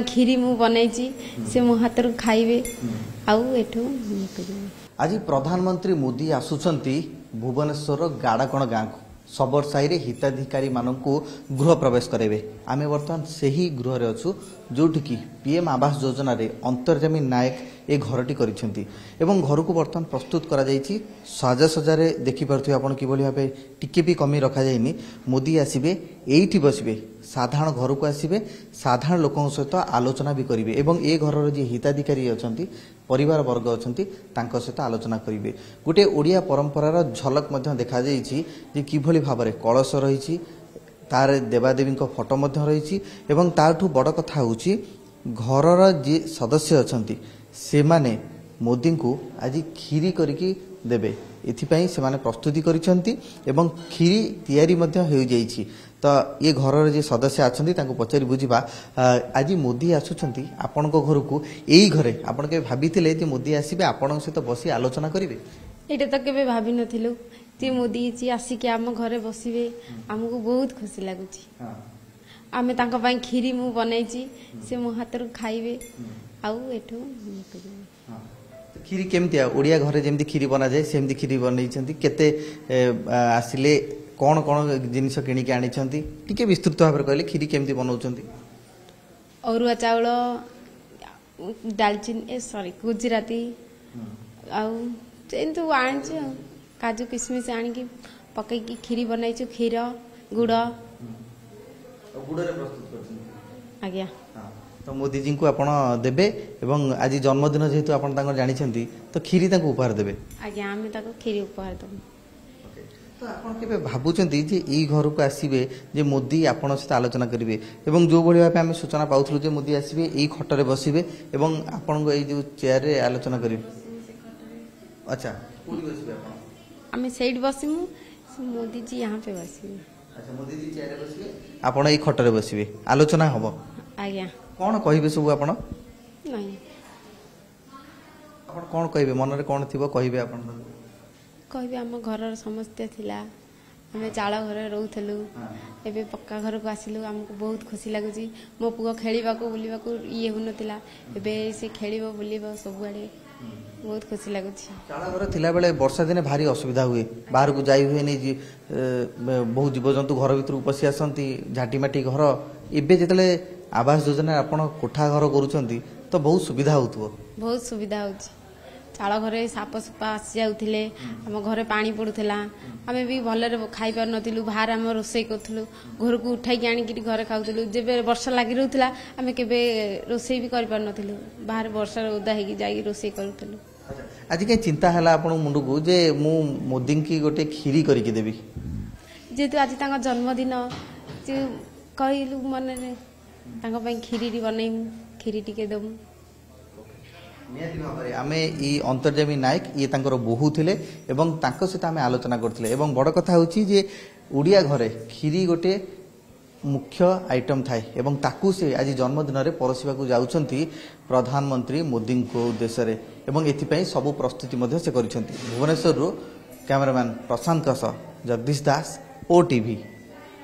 खीरी मु बनैची से मो हाथ खाइबे आउ एठो आज प्रधानमंत्री मोदी आसुचंती भुवनेश्वर गाड़ाकण गाँव को सबड़ साहि हिताधिकारी मानक गृह प्रवेश करेंगे। आम बर्तमान से ही गृह रे अच्छु जोठिकी पीएम आवास योजना रे अंतर्जामी नायक ए घरटी करिसेंती एवं घर को बर्तमान प्रस्तुत करा जायछि। साजासजारे देखि पारथि आपण किभली भाबे टिके भी कमी रखा जायनि। मोदी आसीबे एइठी बसिबे साधारण घर को आसीबे साधारण लोकन सहित आलोचना भी करिवे एवं ए घरर जे हिताधिकारी अछंती परिवार वर्ग अछंती तांको सहित आलोचना करिवे। गोटे ओडिया परंपरार झलक मध्य देखा जायछि जे किभली भाबरे कलश रहिछि तार देवादेवी फोटो मध्य रहिछि एवं ताठू बड़ कथा होछि घरर जे सदस्य अछंती से माने मोदी को आज खीरी करिकी देबे एथिपाई से माने प्रस्तुति करिसेंती एवं खीरी तयारी मध्य हो जाइछि। तो ये घर जे सदस्य आछंती तांको पचारि बुझिबा आज मोदी आसुचंती आपन को घर को एई घरे आपन के भाबिथिले जे मोदी आसीबे आपन सहित बसी आलोचना करिवे। एटा तो केबे भाबी नथिलु जे मोदी जी आसिके आम घरे बसिबे हमको बहुत खुशी लागुची। आमे तांको पई खीरी मु बनैची से मो हाथ खाइबे आउ एठो खीरी केमती ओडिया घरे जेमती खीरी बना जाए सेमती खीरी बनैछंती केते आसिले कौन कौन जिनिस किनिके आनिछंती टिके विस्तृत भाव कहले खीरी केमती बनाउछंती। अरुआ चाउल दालचीनी सॉरी गुजराती आउ एंतु आनिछ काजू किशमिश आनिकी पकैकी खीरी बनैछु खीर गुड़ गुड़रे प्रस्तुत करछंती आज्ञा। तो मोदी जी को आपण देबे एवं आज जन्मदिन जेहेतु आपण तांको जानिछंती तो खीरी तांको उपहार देबे आज्ञा। आमे ताको खीरी उपहार देबो। तो आपण केबे भाबुचंती जे ई घर को आसीबे जे मोदी आपण सहित आलोचना करिवे एवं जो भली भाबे आमे सूचना पाउथलु जे मोदी आसीबे ई खटरे बसिबे एवं आपण को ई जो चेयर रे आलोचना करिवे। अच्छा कोनी बसिबे आपण आमे साइड बसिमु मोदी जी यहां पे बसिबे। अच्छा मोदी जी चेयर रे बसिबे आपण ई खटरे बसिबे आलोचना हबो आज्ञा। कौन कहिबे सब आपण नहीं आपण कौन कहिबे मन रे कौन थिबो कहिबे आपण कहबे हम घरर समस्या थिला हमें चाळ घरे रहउथलु एबे पक्का घर को आसिलु हमको बहुत खुशी लागुची। मो पुओ खेलिबा को बुलिबा को ये हुनतिला एबे से खेलिबो बुलिबो सब आडे बहुत खुशी लागुची। चाळ घर थिला बेले वर्षा दिने भारी असुविधा हुए बाहर को जाई हुए नै बहुत जीवजंतु घर भीतर उपसी आसंती झाटी माटी घर एबे जेतले आवास योजना आपण कोठा घर करूछंती तो बहुत सुविधा होतबो। बहुत सुविधा होची चाळ घरे साप सुपा आसी जाउथिले हम घरे पानी पडुथला आमे भी भलरे खाइ पार नथिलु बाहर हम रोसई करथलु घर को उठाई के आनी कि घरे खाउथलु जेबे वर्षा लागि रहउथला आमे केबे रोसई भी कर पार नथिलु बाहर वर्षा ओदा हेगी जाई रोसई करथलु। आज के चिंता हला आपण मुंडू को जे मु मोदी की गोटे खीरी करी के देबी जेतु आज तांगा जन्मदिन जे कहिलु मन रे तांगा पई खीरी बनैम खीरी टिके दम नियति भाबरे आमे ई अंतर्जामी नायक ये तांकर बहु थिले एवं तांको सहित आमे आलोचना करथिले एवं बड़ कथा होची जे उड़िया घरे खीरी गोटे मुख्य आइटम थाए एवं ताकू से आज जन्मदिन रे परसिबा को जाउछंती प्रधानमंत्री मोदी को उद्देश्य रे एवं एथिपई सब प्रस्तुति मध्ये से करिसंती। भुवनेश्वर रो कैमरामैन प्रशांत कस जगदीश दास ओटीवी।